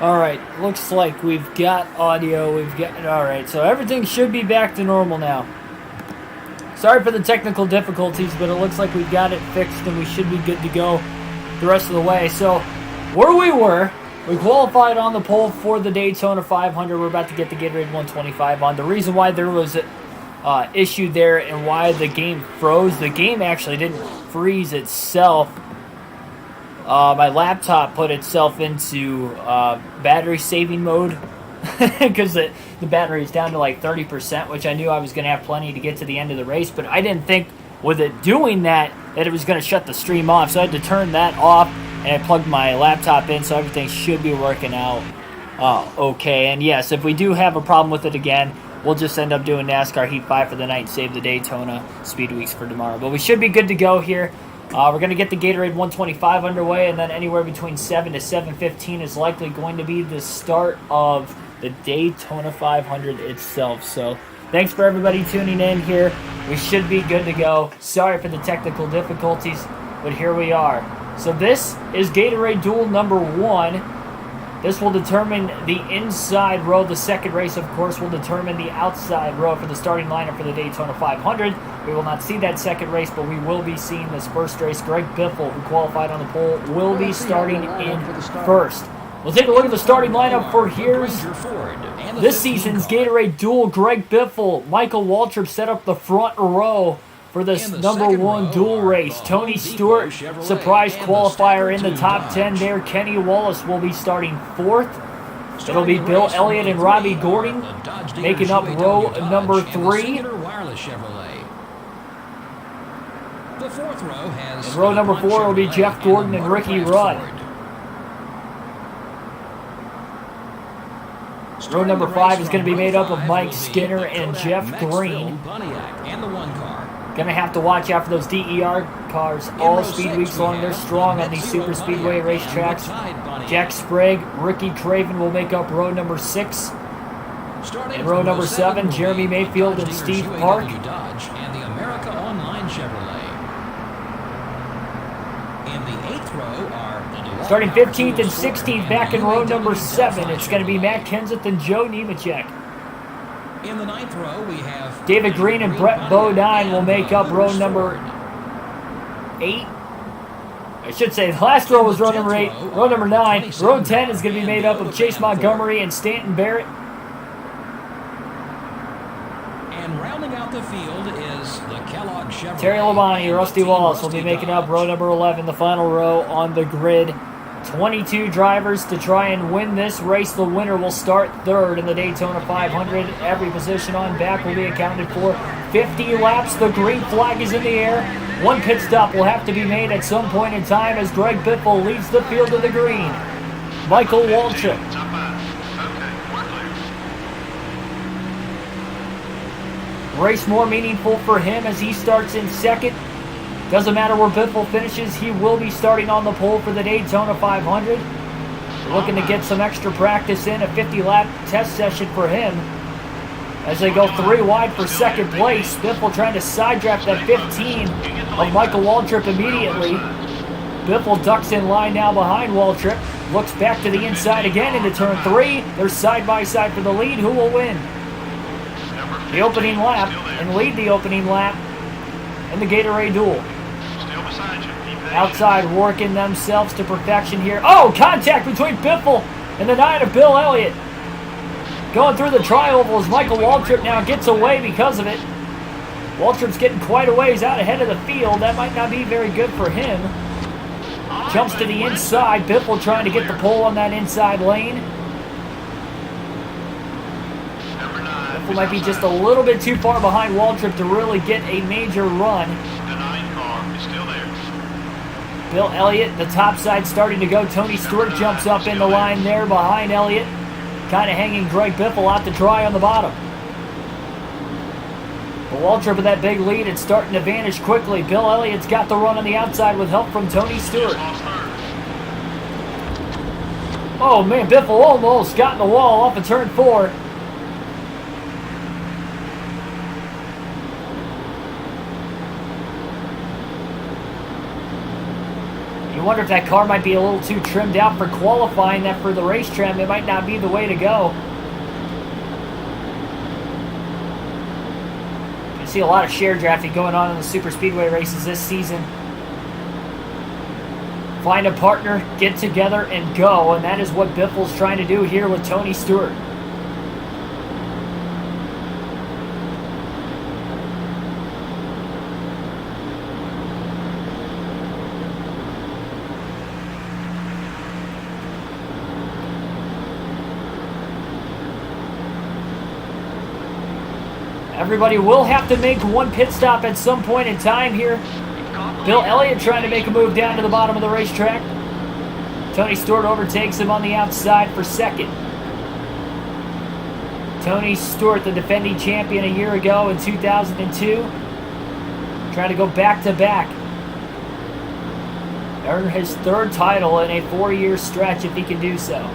Alright, looks like we've got audio, alright, so everything should be back to normal now. Sorry for the technical difficulties, but it looks like we've got it fixed and we should be good to go the rest of the way. So, where we were, we qualified on the pole for the Daytona 500. We're about to get the Gatorade 125 on. The reason why there was an issue there and why the game froze, the game actually didn't freeze itself. My laptop put itself into battery saving mode because the battery is down to like 30%, which I knew I was going to have plenty to get to the end of the race, but I didn't think with it doing that it was going to shut the stream off, so I had to turn that off, and I plugged my laptop in, so everything should be working out okay. And yes, if we do have a problem with it again, we'll just end up doing NASCAR Heat 5 for the night and save the Daytona Speed Weeks for tomorrow. But we should be good to go here. We're going to get the Gatorade 125 underway, and then anywhere between 7 to 7:15 is likely going to be the start of the Daytona 500 itself. So thanks for everybody tuning in here. We should be good to go. Sorry for the technical difficulties, but here we are. So this is Gatorade Duel number 1. This will determine the inside row. The second race, of course, will determine the outside row for the starting lineup for the Daytona 500. We will not see that second race, but we will be seeing this first race. Greg Biffle, who qualified on the pole, will be starting in first. We'll take a look at the starting lineup for here's this season's Gatorade Duel. Greg Biffle, Michael Waltrip set up the front row for this number 1 duel race. Tony Stewart, surprise qualifier in the top 10 there. Kenny Wallace will be starting 4th. It'll be Bill Elliott and Robbie Gordon making up row number 3. The fourth row has and row number 4 will be Jeff Gordon and Ricky Rudd. Row number 5 is going to be made up of Mike Skinner and Jeff Green. Going to have to watch out for those DER cars all speed weeks long. They're strong on these super speedway racetracks. Jack Sprague, Ricky Craven will make up row number 6. In row number 7, Jeremy Mayfield and Steve Park. Starting 15th and 16th back in row number 7, it's going to be Matt Kenseth and Joe Nemechek. In the 9th row, we have David Green and Brett Bodine will make up row number 8. I should say the last row was row number 8. Row number 9. Row 10 is going to be made up of Chase Montgomery and Stanton Barrett. And rounding out the field is the Kellogg Chevrolet. Terry Labonte, Rusty Wallace will be making up row number 11, the final row on the grid. 22 drivers to try and win this race. The winner will start 3rd in the Daytona 500. Every position on back will be accounted for. 50 laps. The green flag is in the air. One pit stop will have to be made at some point in time as Greg Biffle leads the field to the green. Michael Waltrip. Race more meaningful for him as he starts in 2nd. Doesn't matter where Biffle finishes, he will be starting on the pole for the Daytona 500. Looking to get some extra practice in, a 50-lap test session for him. As they go 3 wide for 2nd place, Biffle trying to side draft that 15 of Michael Waltrip immediately. Biffle ducks in line now behind Waltrip. Looks back to the inside again into turn 3. They're side by side for the lead. Who will win the opening lap and lead the opening lap in the Gatorade Duel? Outside working themselves to perfection here. Oh, contact between Biffle and the 9 of Bill Elliott. Going through the tri-oval as Michael Waltrip now gets away because of it. Waltrip's getting quite a ways out ahead of the field. That might not be very good for him. Jumps to the inside. Biffle trying to get the pole on that inside lane. Biffle might be just a little bit too far behind Waltrip to really get a major run. Bill Elliott, the top side starting to go. Tony Stewart jumps up in the line there behind Elliott. Kind of hanging Greg Biffle out to dry on the bottom. But Waltrip with that big lead, it's starting to vanish quickly. Bill Elliott's got the run on the outside with help from Tony Stewart. Oh man, Biffle almost got in the wall off of turn 4. wonder if that car might be a little too trimmed out for qualifying, that for the race trim, it might not be the way to go. You see a lot of share drafting going on in the super speedway races this season. Find a partner, get together, and go, and that is what Biffle's trying to do here with Tony Stewart. Everybody will have to make one pit stop at some point in time here. Bill Elliott trying to make a move down to the bottom of the racetrack. Tony Stewart overtakes him on the outside for second. Tony Stewart, the defending champion a year ago in 2002. Trying to go back-to-back. Earn his third title in a 4-year stretch if he can do so.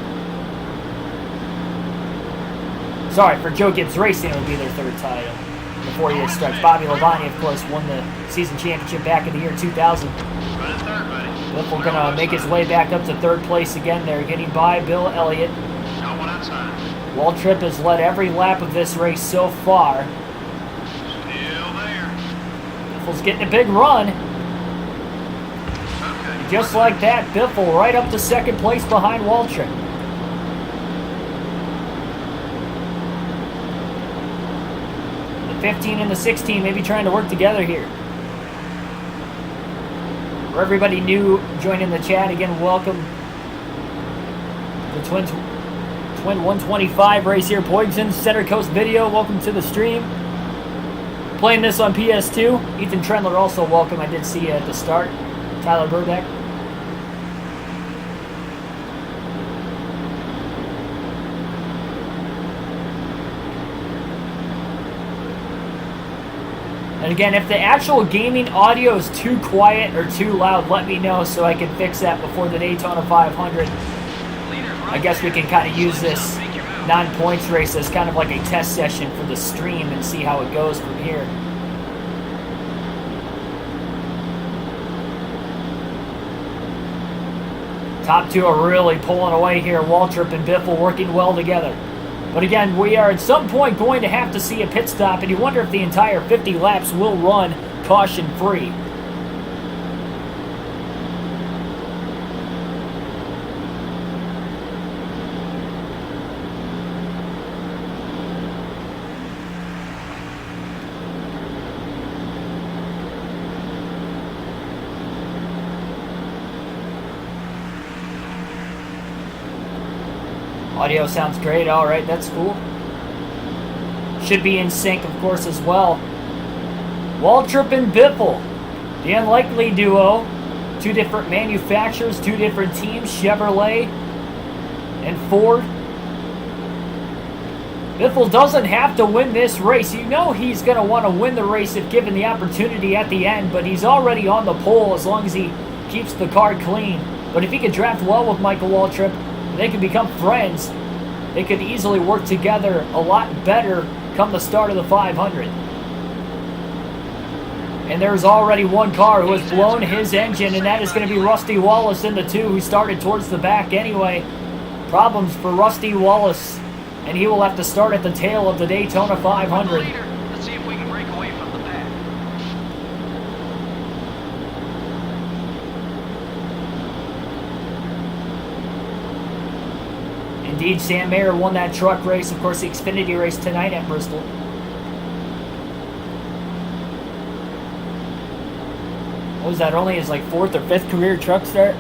Sorry, for Joe Gibbs Racing, it would be their third title in the 4-year stretch. Bobby Labonte, of course, won the season championship back in the year 2000. Biffle going to make his way back up to third place again there, getting by Bill Elliott. Waltrip has led every lap of this race so far. Biffle's getting a big run. And just like that, Biffle right up to second place behind Waltrip. The 15 and the 16 maybe trying to work together here. For everybody new joining the chat, again, welcome. The Twin 125 race here. Poigson, Center Coast Video, welcome to the stream. Playing this on PS2. Ethan Trendler also welcome. I did see you at the start. Tyler Burbeck. And again, if the actual gaming audio is too quiet or too loud, let me know so I can fix that before the Daytona 500. I guess we can kind of use this non-points race as kind of like a test session for the stream and see how it goes from here. Top two are really pulling away here. Waltrip and Biffle working well together. But again, we are at some point going to have to see a pit stop, and you wonder if the entire 50 laps will run caution-free. Audio sounds great. All right, that's cool. Should be in sync, of course, as well. Waltrip and Biffle, the unlikely duo. Two different manufacturers, two different teams, Chevrolet and Ford. Biffle doesn't have to win this race. You know he's going to want to win the race if given the opportunity at the end, but he's already on the pole as long as he keeps the car clean. But if he can draft well with Michael Waltrip, they could become friends. They could easily work together a lot better come the start of the 500. And there's already one car who has blown his engine, and that is going to be Rusty Wallace in the two, who started towards the back anyway. Problems for Rusty Wallace, and he will have to start at the tail of the Daytona 500. Let's see if we can break away from the pack. Indeed, Sam Mayer won that truck race. Of course, the Xfinity race tonight at Bristol. What was that, only his like 4th or 5th career truck start?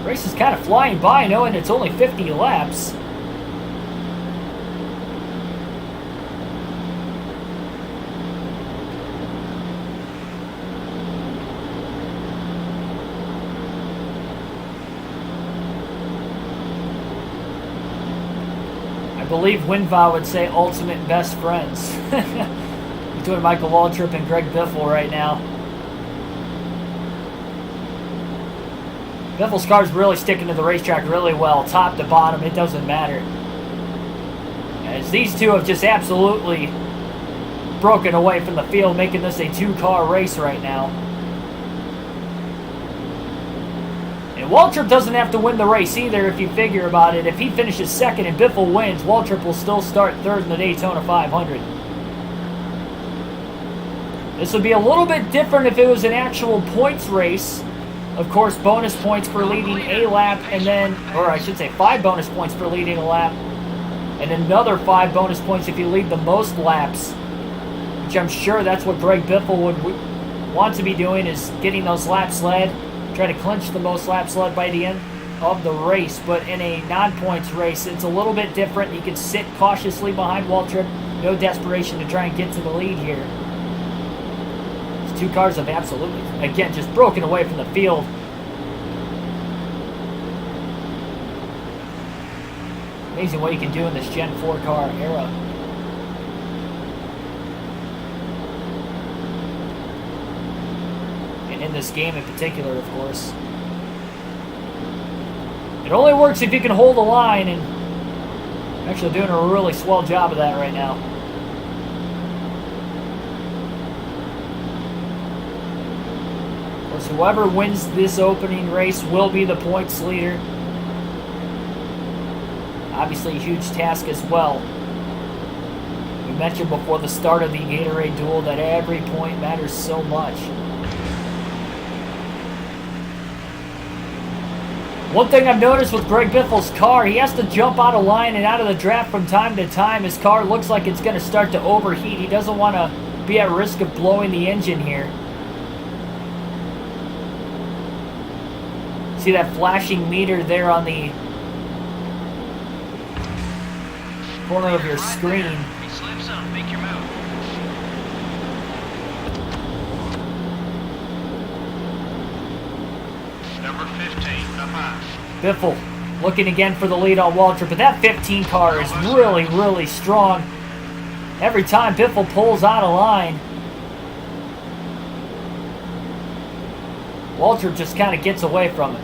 Race is kind of flying by, knowing it's only 50 laps. I believe Winva would say ultimate best friends. Between Michael Waltrip and Greg Biffle right now. Biffle's car's really sticking to the racetrack really well, top to bottom, it doesn't matter. As these two have just absolutely broken away from the field, making this a two-car race right now. And Waltrip doesn't have to win the race either if you figure about it. If he finishes second and Biffle wins, Waltrip will still start third in the Daytona 500. This would be a little bit different if it was an actual points race. Of course, bonus points for leading a lap, and then, or I should say 5 bonus points for leading a lap, and another 5 bonus points if you lead the most laps, which I'm sure that's what Greg Biffle would want to be doing, is getting those laps led, try to clinch the most laps led by the end of the race. But in a non-points race, it's a little bit different. You can sit cautiously behind Waltrip, no desperation to try and get to the lead here. Two cars have absolutely, again, just broken away from the field. Amazing what you can do in this Gen 4 car era. And in this game in particular, of course. It only works if you can hold the line, and I'm actually doing a really swell job of that right now. Whoever wins this opening race will be the points leader. Obviously a huge task as well. We mentioned before the start of the Gatorade duel that every point matters so much. One thing I've noticed with Greg Biffle's car, he has to jump out of line and out of the draft from time to time. His car looks like it's going to start to overheat. He doesn't want to be at risk of blowing the engine here. See that flashing meter there on the corner of your screen. He slips up, make your move. Number 15, up high. Biffle looking again for the lead on Waltrip, but that 15 car is really, really strong. Every time Biffle pulls out of line, Waltrip just kind of gets away from it.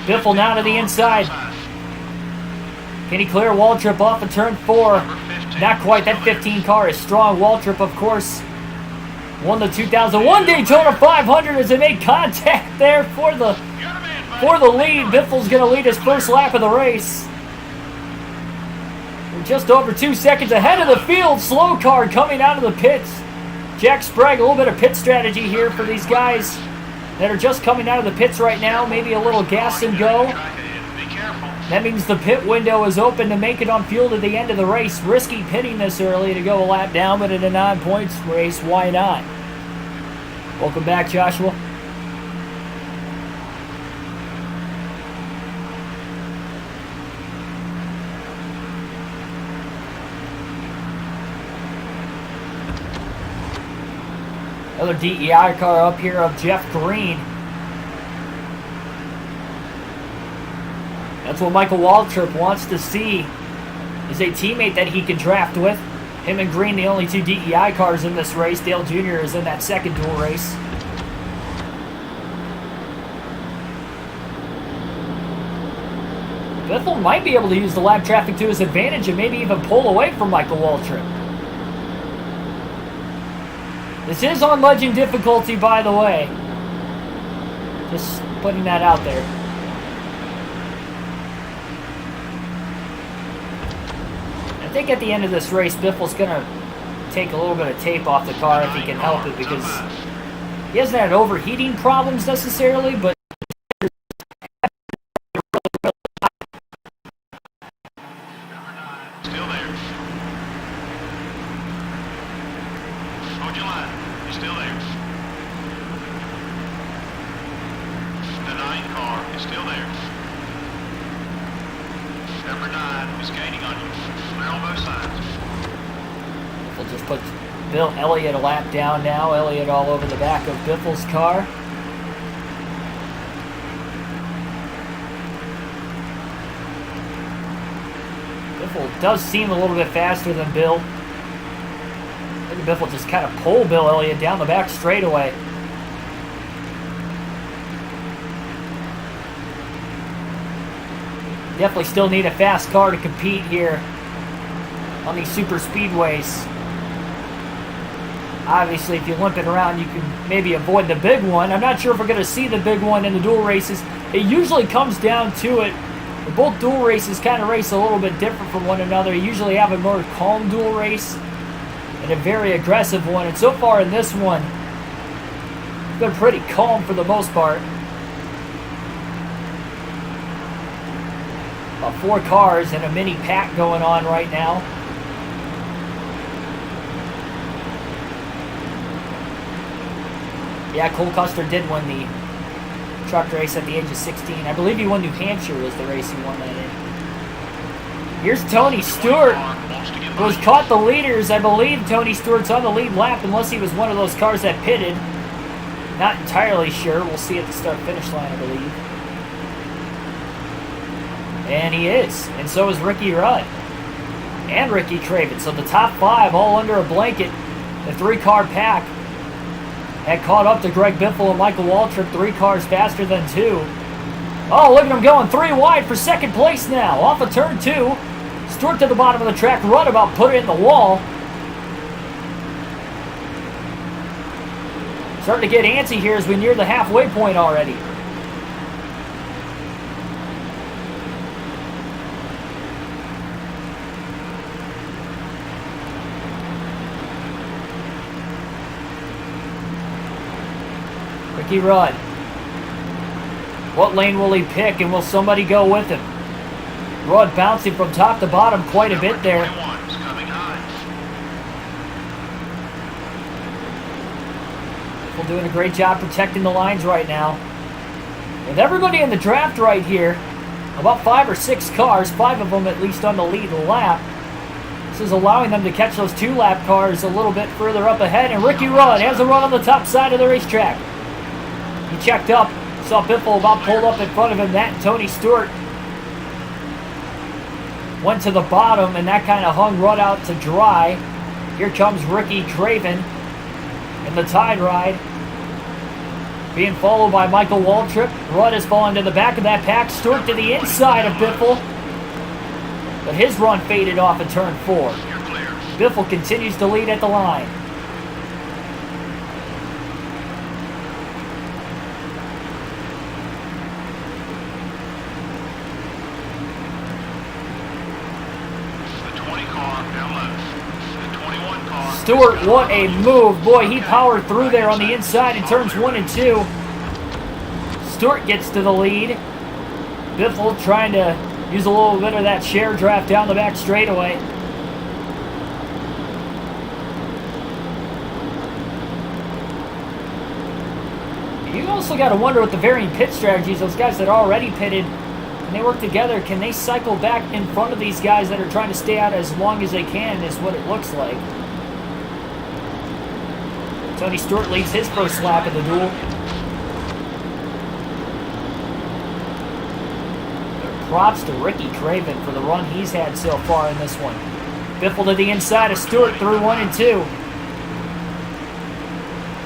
Biffle now to the inside. Can he clear Waltrip off of turn 4? Not quite. That 15 car is strong. Waltrip, of course, won the 2001 Daytona 500 as they made contact there for the lead. Biffle's going to lead his first lap of the race. We're just over 2 seconds ahead of the field. Slow car coming out of the pits. Jack Sprague, a little bit of pit strategy here for these guys that are just coming out of the pits right now. Maybe a little gas and go. That means the pit window is open to make it on fuel to the end of the race. Risky pitting this early to go a lap down, but in a non-points race, why not? Welcome back, Joshua. Another DEI car up here of Jeff Green. That's what Michael Waltrip wants to see, is a teammate that he can draft with. Him and Green, the only 2 DEI cars in this race. Dale Jr. is in that second dual race. Biffle might be able to use the lap traffic to his advantage and maybe even pull away from Michael Waltrip. This is on Legend difficulty, by the way. Just putting that out there. I think at the end of this race, Biffle's going to take a little bit of tape off the car if he can help it, because he hasn't had overheating problems necessarily, but Still there. Hold your line. You're still there. The 9 car is still there. Number 9 is gaining on you. Clear on both sides. we'll just put Bill Elliott a lap down now. Elliott all over the back of Biffle's car. Biffle does seem a little bit faster than Bill. I think Biffle just kind of pull Bill Elliott down the back straightaway. Definitely still need a fast car to compete here on these super speedways. Obviously, if you limp it around, you can maybe avoid the big one. I'm not sure if we're going to see the big one in the dual races. It usually comes down to it. Both dual races kind of race a little bit different from one another. You usually have a more calm dual race and a very aggressive one. And so far in this one, it's been pretty calm for the most part. About 4 cars and a mini pack going on right now. Yeah, Cole Custer did win the truck race at the age of 16. I believe he won New Hampshire was the race he won that in. Here's Tony Stewart, who has caught the leaders. I believe Tony Stewart's on the lead lap, unless he was one of those cars that pitted. Not entirely sure. We'll see at the start-finish line, I believe. And he is. And so is Ricky Rudd. And Ricky Craven. So the top 5 all under a blanket. The 3-car pack had caught up to Greg Biffle and Michael Waltrip, 3 cars faster than 2. Oh, look at him going 3 wide for second place now. Off of turn 2. Stewart to the bottom of the track. Rudd about put it in the wall. Starting to get antsy here as we near the halfway point already. Ricky Rudd. What lane will he pick, and will somebody go with him? Rudd bouncing from top to bottom quite a bit there. We're doing a great job protecting the lines right now. With everybody in the draft right here, about 5 or 6 cars, 5 of them at least on the lead lap. This is allowing them to catch those 2-lap cars a little bit further up ahead, and Ricky Rudd has a run on the top side of the racetrack. He checked up, saw Biffle about pulled up in front of him. That and Tony Stewart went to the bottom, and that kind of hung Rudd out to dry. Here comes Ricky Craven in the Tide Ride, being followed by Michael Waltrip. Rudd has fallen to the back of that pack. Stewart to the inside of Biffle, but his run faded off at turn 4. Biffle continues to lead at the line. Stewart, what a move. Boy, he powered through there on the inside in turns 1 and 2. Stewart gets to the lead. Biffle trying to use a little bit of that share draft down the back straightaway. You also got to wonder with the varying pit strategies, those guys that are already pitted, when they work together, can they cycle back in front of these guys that are trying to stay out as long as they can, is what it looks like. Tony Stewart leads his first lap of the duel. Props to Ricky Craven for the run he's had so far in this one. Biffle to the inside of Stewart through 1 and 2.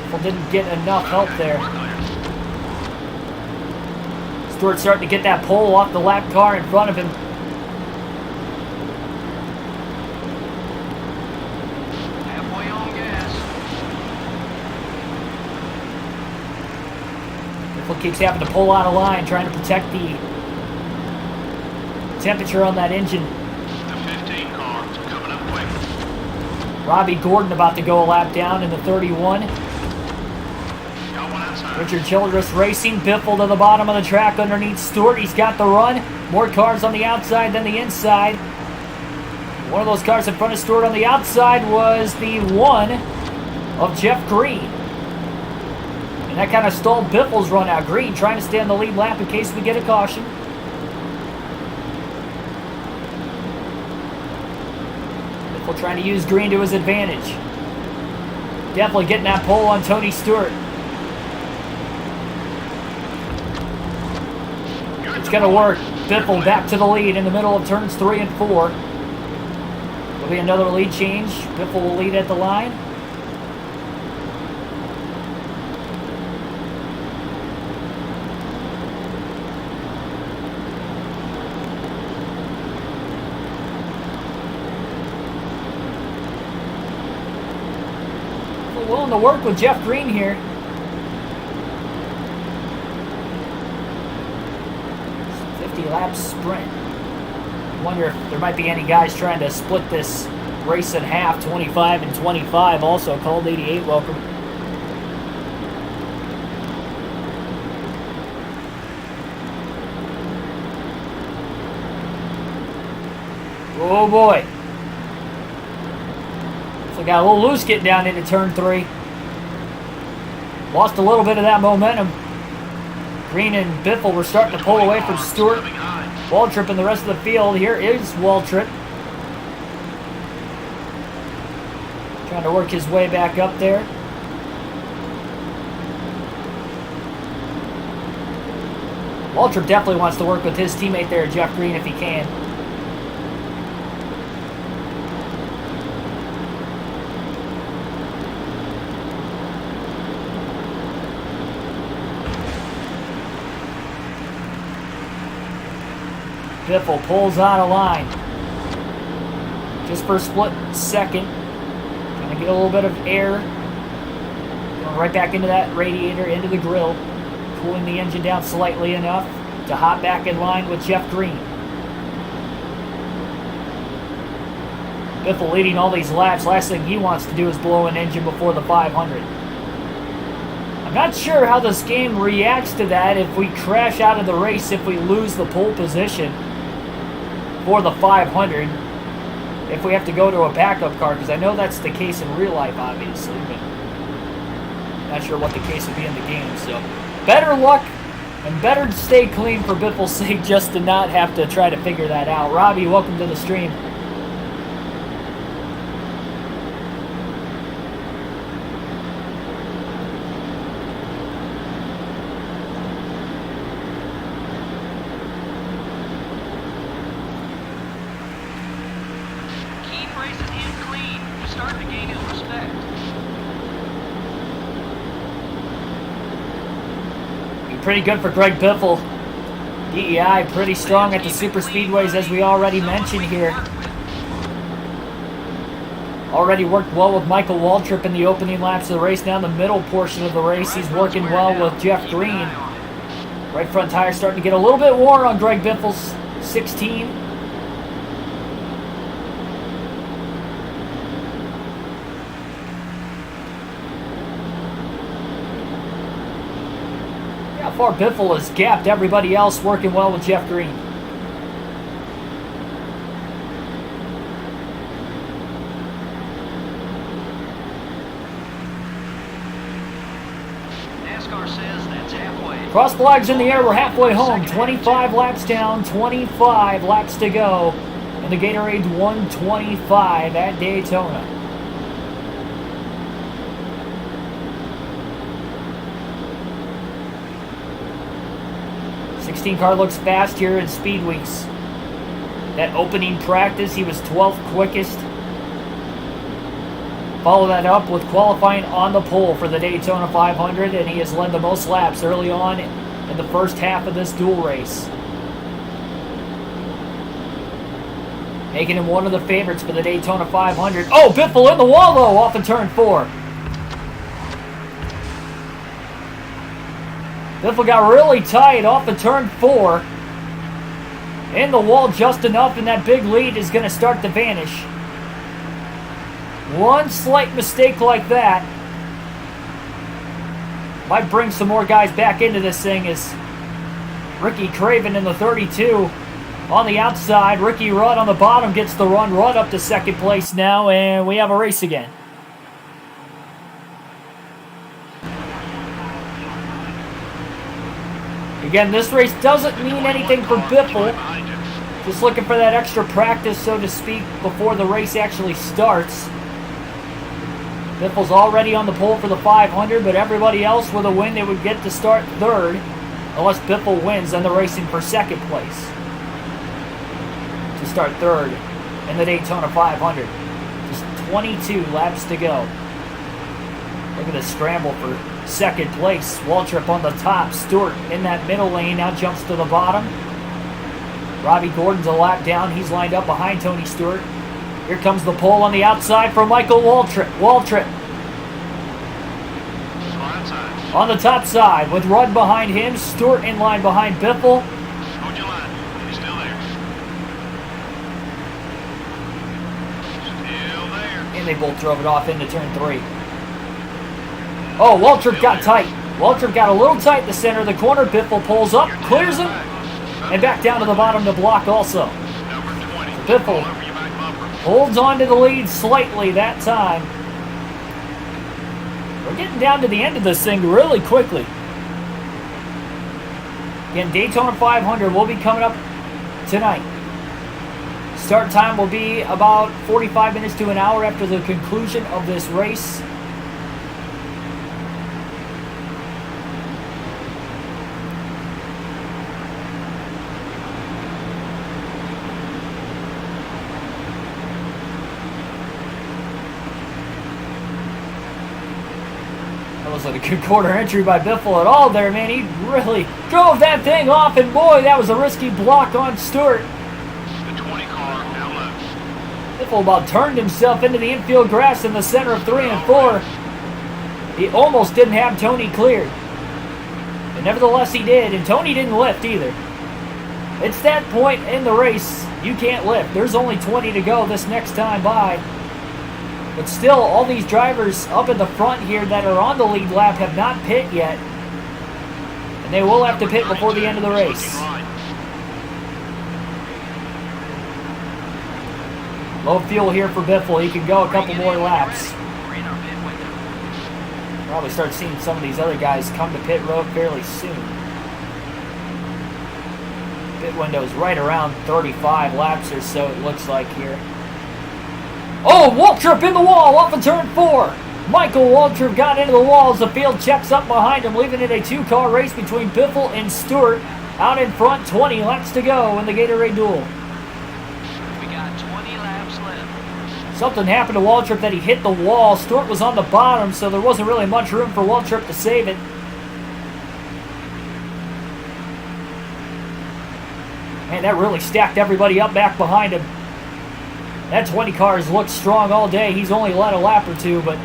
Biffle didn't get enough help there. Stewart starting to get that pole off the lap car in front of him. Halfway on gas. Biffle keeps having to pull out of line, trying to protect the temperature on that engine. The 15 car is coming up quick. Robbie Gordon about to go a lap down in the 31. Got one outside. Richard Childress racing. Biffle to the bottom of the track underneath Stewart. He's got the run. More cars on the outside than the inside. One of those cars in front of Stewart on the outside was the one of Jeff Green. And that kind of stalled Biffle's run out. Green trying to stay on the lead lap in case we get a caution. Biffle trying to use Green to his advantage. Definitely getting that pole on Tony Stewart. It's going to work. Biffle back to the lead in the middle of turns 3 and 4. There'll be another lead change. Biffle will lead at the line. willing to work with Jeff Green here. It's a 50-lap sprint. I wonder if there might be any guys trying to split this race in half, 25 and 25. Also, Cold 88, welcome. Oh boy. So got a little loose getting down into turn 3. Lost a little bit of that momentum. Green and Biffle were starting to pull away from Stewart. Waltrip in the rest of the field. Here is Waltrip. Trying to work his way back up there. Waltrip definitely wants to work with his teammate there, Jeff Green, if he can. Biffle pulls out of line. Just for a split second. Trying to get a little bit of air. Going right back into that radiator, into the grill. Cooling the engine down slightly enough to hop back in line with Jeff Green. Biffle leading all these laps. Last thing he wants to do is blow an engine before the 500. I'm not sure how this game reacts to that if we crash out of the race, if we lose the pole position for the 500, if we have to go to a backup car, because I know that's the case in real life, obviously, but not sure what the case would be in the game. So better luck and better to stay clean for Biffle's sake, just to not have to try to figure that out. Robbie, welcome to the stream. Pretty good for Greg Biffle. DEI pretty strong at the super speedways, as we already mentioned here. Already worked well with Michael Waltrip in the opening laps of the race. Now in the middle portion of the race, he's working well with Jeff Green. Right front tire starting to get a little bit worn on Greg Biffle's 16. How far Biffle has gapped everybody else, working well with Jeff Green. NASCAR says that's halfway. Cross flags in the air, we're halfway home. 25 laps down, 25 laps to go in the Gatorade 125 at Daytona. 16 car looks fast here in Speed Weeks. That opening practice, he was 12th quickest. Follow that up with qualifying on the pole for the Daytona 500, and he has led the most laps early on in the first half of this dual race, making him one of the favorites for the Daytona 500. Oh, Biffle in the wall though, off of turn 4. Biffle got really tight off of turn 4. In the wall just enough, and that big lead is going to start to vanish. One slight mistake like that might bring some more guys back into this thing, as Ricky Craven in the 32 on the outside. Ricky Rudd on the bottom gets the run. Rudd up to second place now, and we have a race again. Again, this race doesn't mean anything for Biffle. Just looking for that extra practice, so to speak, before the race actually starts. Biffle's already on the pole for the 500, but everybody else with a win, they would get to start third. Unless Biffle wins, then they're racing for second place to start third in the Daytona 500. Just 22 laps to go. Look at the scramble for second place. Waltrip on the top. Stewart in that middle lane now jumps to the bottom. Robbie Gordon's a lap down. He's lined up behind Tony Stewart. Here comes the pole on the outside for Michael Waltrip. Waltrip On the top side, with Rudd behind him, Stewart in line behind Biffle. Hold your line. He's still there. Still there. And they both drove it off into turn 3. Oh, Waltrip got tight. Waltrip got a little tight in the center of the corner. Biffle pulls up, clears him, and back down to the bottom to block also. Number 20. Biffle All over your back bumper. holds on to the lead slightly that time. We're getting down to the end of this thing really quickly. Again, Daytona 500 will be coming up tonight. Start time will be about 45 minutes to an hour after the conclusion of this race. That wasn't a good quarter entry by Biffle at all there, man. He really drove that thing off, and boy, that was a risky block on Stewart. The 20 car now loose. Biffle about turned himself into the infield grass in the center of 3 and 4. He almost didn't have Tony cleared. But nevertheless, he did, and Tony didn't lift either. It's that point in the race, you can't lift. There's only 20 to go this next time by. But still, all these drivers up at the front here that are on the lead lap have not pit yet. And they will have to pit before the end of the race. Low fuel here for Biffle. He can go a couple more laps. Probably start seeing some of these other guys come to pit road fairly soon. Pit window's right around 35 laps or so, it looks like here. Oh, Waltrip in the wall off of turn 4. Michael Waltrip got into the wall as the field checks up behind him, leaving it a 2-car race between Biffle and Stewart. Out in front, 20 laps to go in the Gatorade duel. We got 20 laps left. Something happened to Waltrip that he hit the wall. Stewart was on the bottom, so there wasn't really much room for Waltrip to save it. Man, that really stacked everybody up back behind him. That 20 car has looked strong all day. He's only led a lap or two, but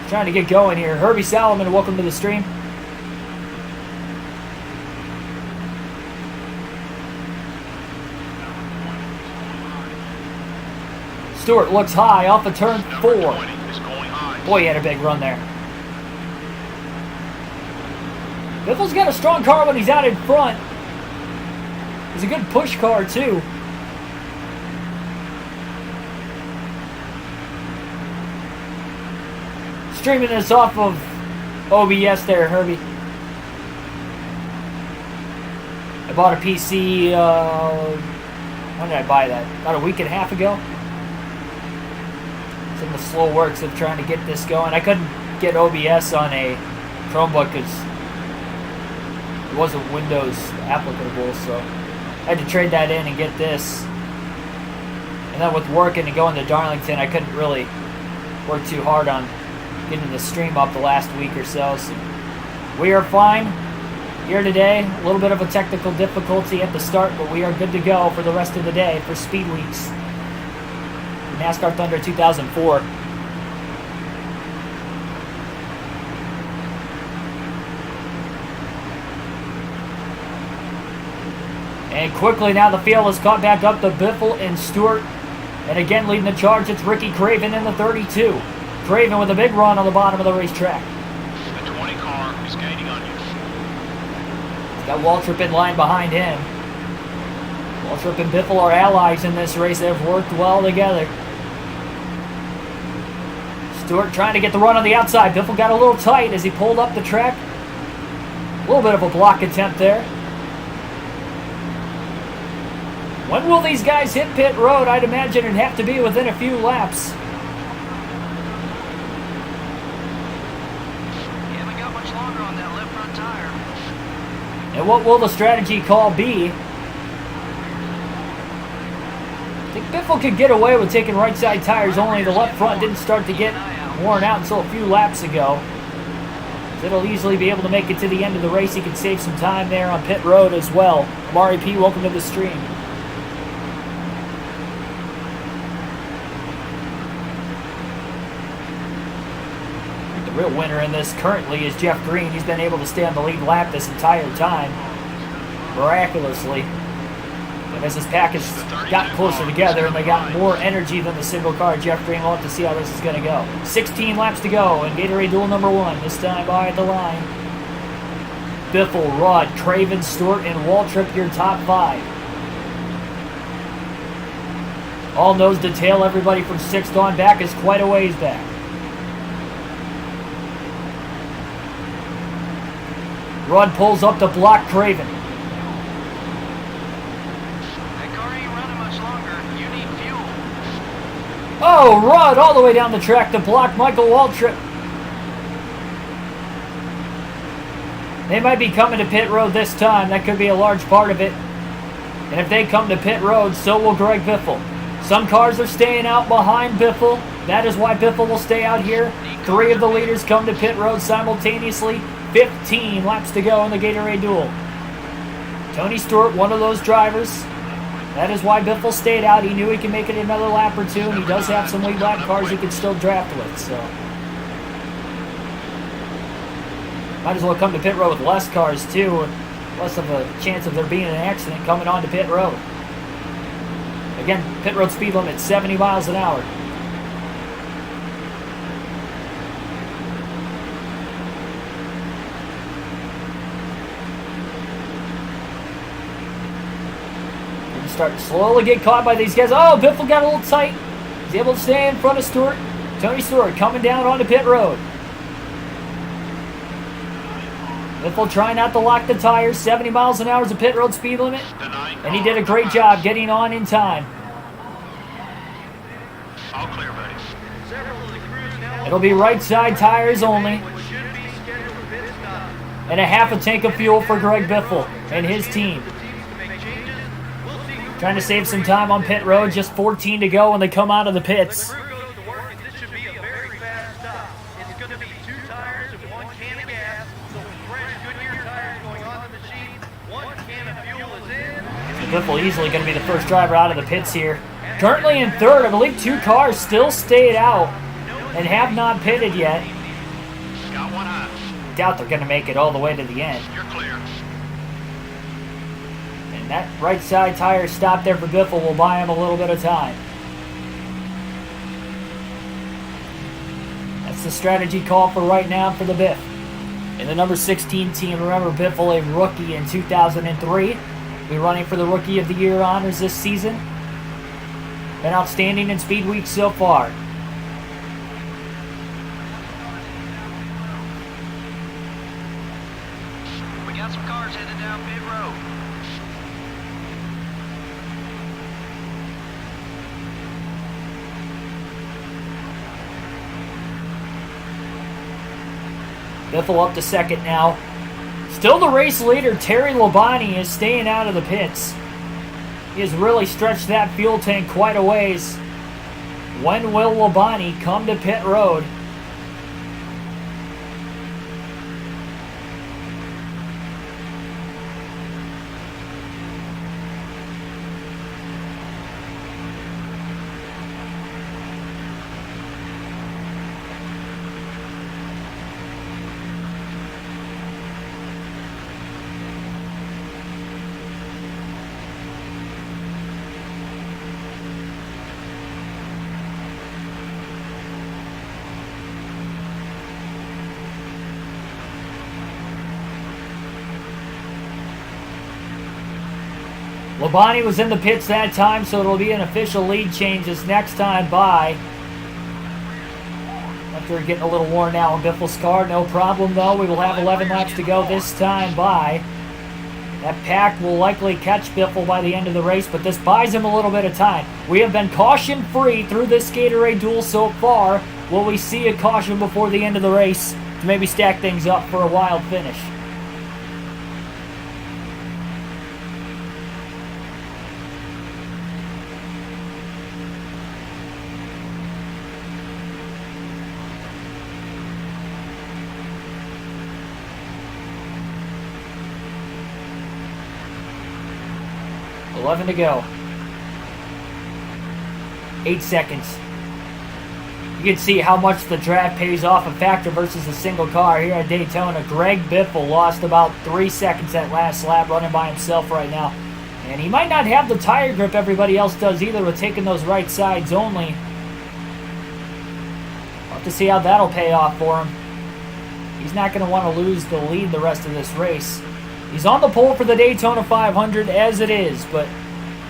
trying to get going here. Herbie Salomon, welcome to the stream. Stewart looks high off of turn 4. Boy, he had a big run there. Biffle's got a strong car when he's out in front. It's a good push car, too. Streaming this off of OBS there, Herbie. I bought a PC, when did I buy that? About a week and a half ago. It's in the slow works of trying to get this going. I couldn't get OBS on a Chromebook because it wasn't Windows applicable, so I had to trade that in and get this. And then with working and going to Darlington, I couldn't really work too hard on getting the stream up the last week or so. So we are fine here today. A little bit of a technical difficulty at the start, but we are good to go for the rest of the day for Speed Weeks. NASCAR Thunder 2004. And quickly now the field has caught back up to Biffle and Stewart. And again leading the charge, it's Ricky Craven in the 32. Craven with a big run on the bottom of the racetrack. The 20 car is gaining on you. He's got Waltrip in line behind him. Waltrip and Biffle are allies in this race. They've worked well together. Stewart trying to get the run on the outside. Biffle got a little tight as he pulled up the track. A little bit of a block attempt there. When will these guys hit pit road? I'd imagine it'd have to be within a few laps. You haven't got much longer on that left front tire. And what will the strategy call be? I think Biffle could get away with taking right side tires, only the left front didn't start to get worn out until a few laps ago. So it'll easily be able to make it to the end of the race. He can save some time there on pit road as well. Mari P, welcome to the stream. real winner in this currently is Jeff Green. He's been able to stay on the lead lap this entire time, miraculously. And as this package got closer together and they got more energy than the single car, Jeff Green will have to see how this is going to go. 16 laps to go in Gatorade Duel number 1. This time by the line. Biffle, Rudd, Craven, Stewart, and Waltrip, your top 5. All nose to tail, everybody from 6th on back is quite a ways back. Rudd pulls up to block Craven. That car ain't running much longer. You need fuel. Oh, Rudd all the way down the track to block Michael Waltrip. They might be coming to pit road this time. That could be a large part of it. And if they come to pit road, so will Greg Biffle. Some cars are staying out behind Biffle. That is why Biffle will stay out here. 3 of the leaders come to pit road simultaneously. 15 laps to go in the Gatorade Duel. Tony Stewart, one of those drivers. That is why Biffle stayed out. He knew he could make it another lap or 2, and he does have some lead lap cars he could still draft with. So might as well come to pit road with less cars too, and less of a chance of there being an accident coming on to pit road. Again, pit road speed limit 70 miles an hour. Starting to slowly get caught by these guys. Oh, Biffle got a little tight. He's able to stay in front of Stewart. Tony Stewart coming down onto pit road. Biffle trying not to lock the tires. 70 miles an hour is the pit road speed limit. And he did a great job getting on in time. All clear, buddy. It'll be right side tires only. And a half a tank of fuel for Greg Biffle and his team. Trying to save some time on pit road. Just 14 to go when they come out of the pits. This should be a very fast stop. It's going to be 2 tires and 1 can of gas. So fresh Goodyear tires going on the machine. 1 can of fuel is in. Biffle easily going to be the first driver out of the pits here. Currently in 3rd. I believe 2 cars still stayed out and have not pitted yet. Got 1 eye. Doubt they're going to make it all the way to the end. You're clear. And that right side tire stop there for Biffle will buy him a little bit of time. That's the strategy call for right now for the Biff. In the number 16 team, remember Biffle, a rookie in 2003. Be running for the Rookie of the Year honors this season. Been outstanding in Speed Week so far. We got some cars headed down pit road. Biffle up to 2nd now. Still the race leader, Terry Labonte, is staying out of the pits. He has really stretched that fuel tank quite a ways. When will Labonte come to pit road? Labonte was in the pits that time, so it'll be an official lead change this next time by. After getting a little worn out on Biffle's car, no problem though. We will have 11 laps to go this time by. That pack will likely catch Biffle by the end of the race, but this buys him a little bit of time. We have been caution-free through this Gatorade Duel so far. Will we see a caution before the end of the race to maybe stack things up for a wild finish? to go. 8 seconds. You can see how much the draft pays off a factor versus a single car here at Daytona. Greg Biffle lost about 3 seconds that last lap running by himself right now. And he might not have the tire grip everybody else does either with taking those right sides only. We'll have to see how that'll pay off for him. He's not going to want to lose the lead the rest of this race. He's on the pole for the Daytona 500 as it is, but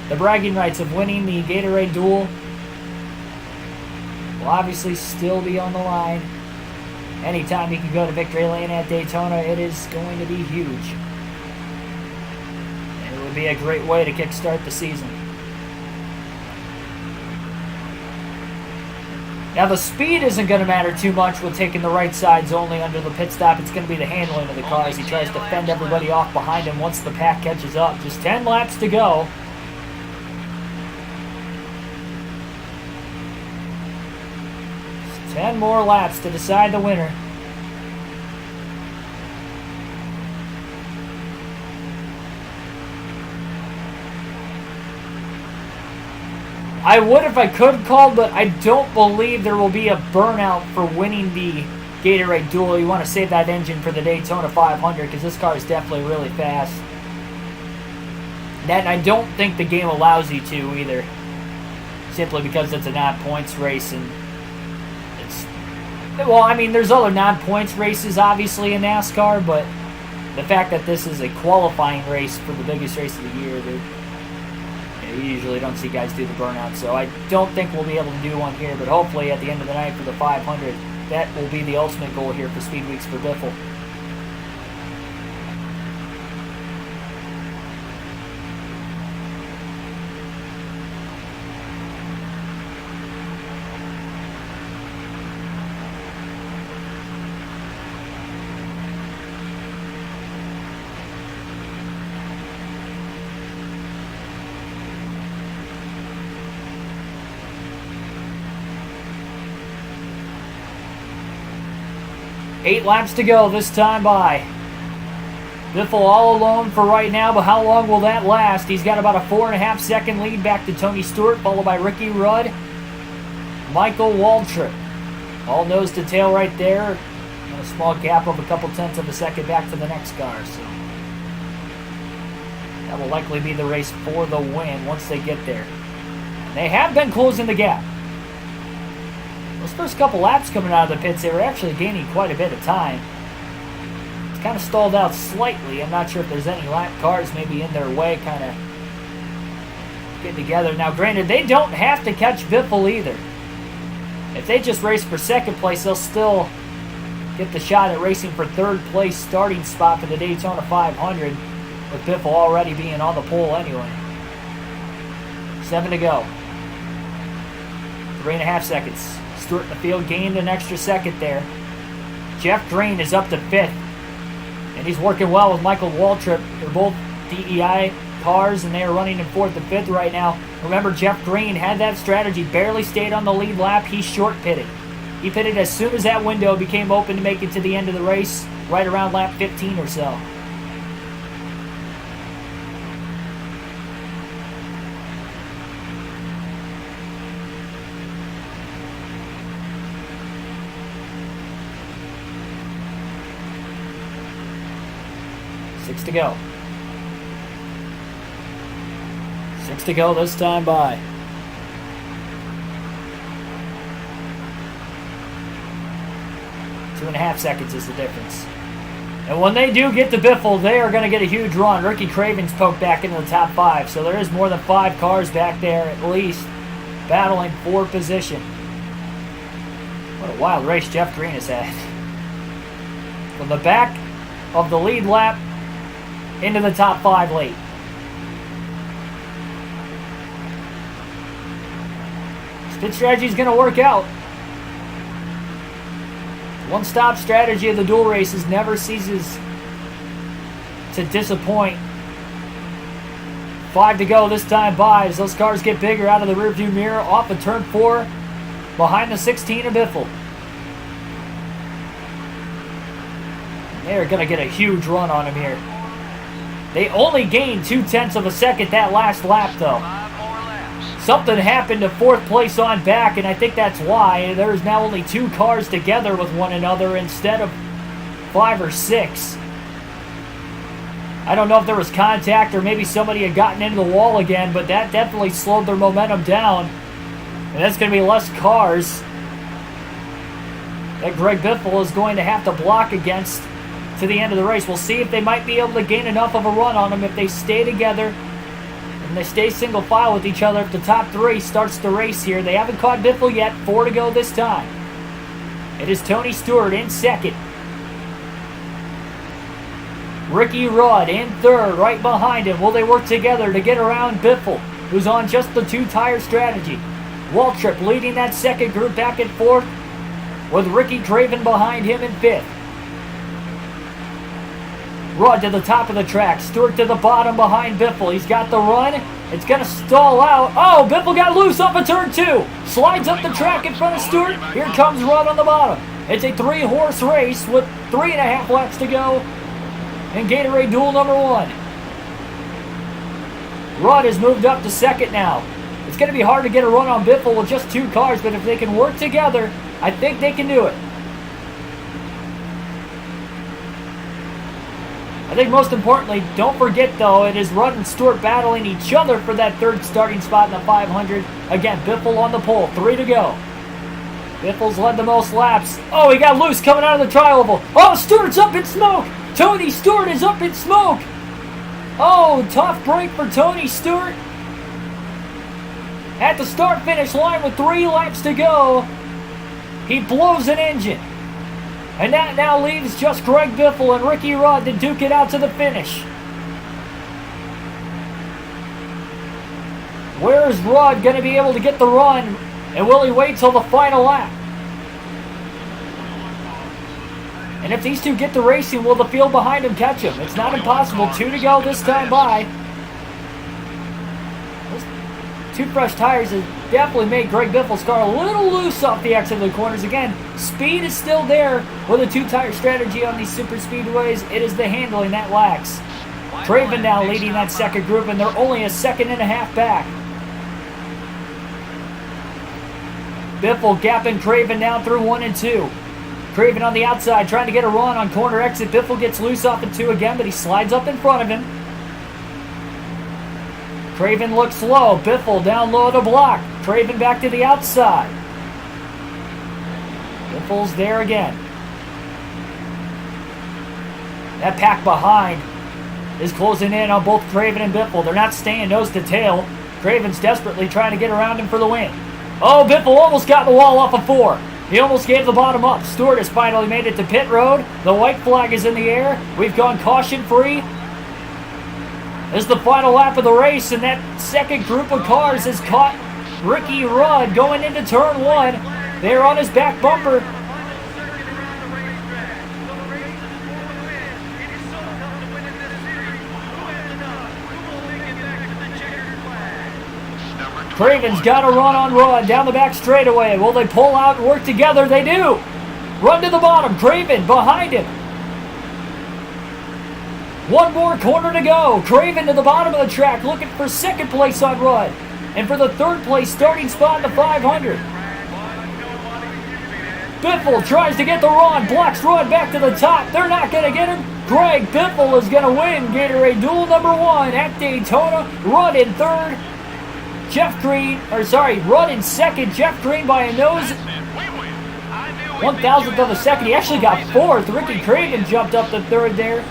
the bragging rights of winning the Gatorade duel will obviously still be on the line. Anytime you can go to victory lane at Daytona, it is going to be huge. And it would be a great way to kickstart the season. Now the speed isn't going to matter too much with taking the right sides only under the pit stop. It's going to be the handling of the car as he tries to fend everybody off behind him once the pack catches up. Just 10 laps to go. Just 10 more laps to decide the winner. I would if I could call, but I don't believe there will be a burnout for winning the Gatorade duel. You want to save that engine for the Daytona 500 because this car is definitely really fast. And I don't think the game allows you to either, simply because it's a non-points race. And it's, well, I mean, there's other non-points races obviously in NASCAR, but the fact that this is a qualifying race for the biggest race of the year, you usually don't see guys do the burnout, so I don't think we'll be able to do one here, but hopefully at the end of the night for the 500, that will be the ultimate goal here for Speed Weeks for Biffle. Eight laps to go this time by. Biffle all alone for right now, but how long will that last? He's got about a 4.5 second lead back to Tony Stewart, followed by Ricky Rudd, Michael Waltrip. All nose to tail right there. And a small gap of a couple tenths of a second back to the next car. So that will likely be the race for the win once they get there. They have been closing the gap. Those first couple laps coming out of the pits, they were actually gaining quite a bit of time. It's kind of stalled out slightly. I'm not sure if there's any lap cars maybe in their way kind of getting together. Now, granted, they don't have to catch Biffle either. If they just race for second place, they'll still get the shot at racing for third place starting spot for the Daytona 500, with Biffle already being on the pole anyway. 7 to go. 3.5 seconds. Stewart in the field gained an extra second there. Jeff Green is up to 5th. And he's working well with Michael Waltrip. They're both DEI cars, and they are running in 4th and 5th right now. Remember, Jeff Green had that strategy, barely stayed on the lead lap. He short pitted. He pitted as soon as that window became open to make it to the end of the race, right around lap 15 or so. To go. 6 to go this time by. 2.5 seconds is the difference. And when they do get to Biffle, they are going to get a huge run. Ricky Craven's poked back into the top 5, so there is more than 5 cars back there at least battling for position. What a wild race Jeff Green has had. From the back of the lead lap into the top 5 late. This pit strategy is going to work out. One-stop strategy of the dual races never ceases to disappoint. 5 to go this time by as those cars get bigger out of the rearview mirror off of turn 4 behind the 16 of Biffle. They're going to get a huge run on him here. They only gained 0.2 of a second that last lap, though. 5 more laps. something happened to fourth place on back, and I think that's why. There's now only 2 cars together with one another instead of 5 or 6. I don't know if there was contact or maybe somebody had gotten into the wall again, but that definitely slowed their momentum down. And that's going to be less cars that Greg Biffle is going to have to block against to the end of the race. We'll see if they might be able to gain enough of a run on him if they stay together and they stay single file with each other. If the top 3 starts the race here, they haven't caught Biffle yet. 4 to go this time. It is Tony Stewart in second. Ricky Rudd in third, right behind him. Will they work together to get around Biffle, who's on just the 2-tire strategy? Waltrip leading that second group back and forth, with Ricky Craven behind him in 5th. Rudd to the top of the track. Stewart to the bottom behind Biffle. He's got the run. It's going to stall out. Oh, Biffle got loose up a turn 2. Slides up the track in front of Stewart. Here comes Rudd on the bottom. It's a 3-horse race with 3.5 laps to go in Gatorade Duel number 1. Rudd has moved up to second now. It's going to be hard to get a run on Biffle with just 2 cars, but if they can work together, I think they can do it. I think most importantly, don't forget though, it is Rudd and Stewart battling each other for that 3rd starting spot in the 500. Again, Biffle on the pole, 3 to go. Biffle's led the most laps. Oh, he got loose coming out of the tri-oval. Oh, Stewart's up in smoke. Tony Stewart is up in smoke. Oh, tough break for Tony Stewart. At the start-finish line with 3 laps to go, he blows an engine. And that now leaves just Greg Biffle and Ricky Rudd to duke it out to the finish. Where is Rudd going to be able to get the run? And will he wait till the final lap? And if these 2 get the racing, will the field behind him catch him? It's not impossible. 2 to go this time by. Those 2 fresh tires have definitely made Greg Biffle's car a little loose off the exit of the corners. Again, speed is still there with a 2-tire strategy on these super speedways. It is the handling that lacks. Craven now leading that second group, and they're only a 1.5 seconds back. Biffle gapping Craven down through 1 and 2. Craven on the outside trying to get a run on corner exit. Biffle gets loose off in 2 again, but he slides up in front of him. Craven looks low. Biffle down low to block. Craven back to the outside. Biffle's there again. That pack behind is closing in on both Craven and Biffle. They're not staying nose to tail. Craven's desperately trying to get around him for the win. Oh, Biffle almost got the wall off of 4. He almost gave the bottom up. Stewart has finally made it to pit road. The white flag is in the air. We've gone caution-free. This is the final lap of the race, and that second group of cars has caught Ricky Rudd going into turn 1. They're on his back bumper. Craven's got a run on Rudd down the back straightaway. Will they pull out and work together? They do. Run to the bottom. Craven behind him. 1 more corner to go. Craven to the bottom of the track looking for 2nd place on Rudd. And for the 3rd place starting spot in the 500. Biffle tries to get the run. Blocks Rudd back to the top. They're not going to get him. Greg Biffle is going to win Gatorade Duel number 1 at Daytona. Rudd in 3rd. Rudd in 2nd. Jeff Green by a nose. 1,000th of a second. He actually got 4th. Ricky Craven jumped up to 3rd there.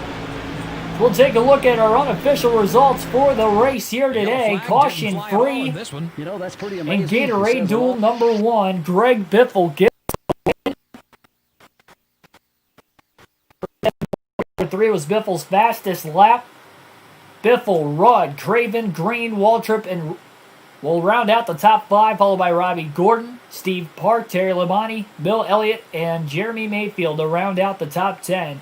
We'll take a look at our unofficial results for the race here today. Caution free in Gatorade Duel number 1. Greg Biffle gets number 3 was Biffle's fastest lap. Biffle, Rudd, Craven, Green, Waltrip, and will round out the top 5, followed by Robbie Gordon, Steve Park, Terry Labonte, Bill Elliott, and Jeremy Mayfield to round out the top 10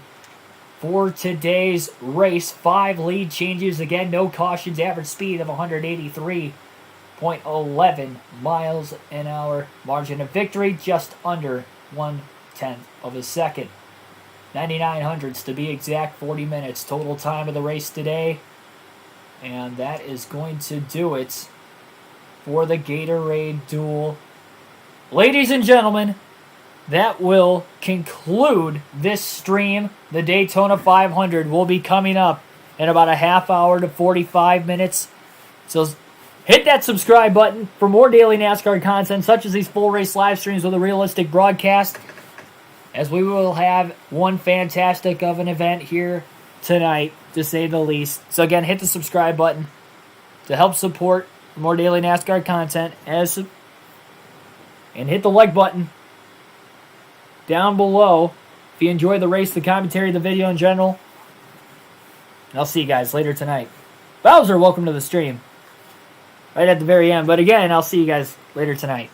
for today's race. 5 lead changes. Again, no cautions. Average speed of 183.11 miles an hour. Margin of victory just under 1/10 of a second. 9,900ths to be exact. 40 minutes total time of the race today. And that is going to do it for the Gatorade duel. Ladies and gentlemen, that will conclude this stream. The Daytona 500 will be coming up in about a half hour to 45 minutes. So hit that subscribe button for more daily NASCAR content, such as these full race live streams with a realistic broadcast, as we will have one fantastic of an event here tonight, to say the least. So again, hit the subscribe button to help support more daily NASCAR content, and hit the like button down below if you enjoy the race, the commentary, the video in general. And I'll see you guys later tonight. Bowser, welcome to the stream. Right at the very end. But again, I'll see you guys later tonight.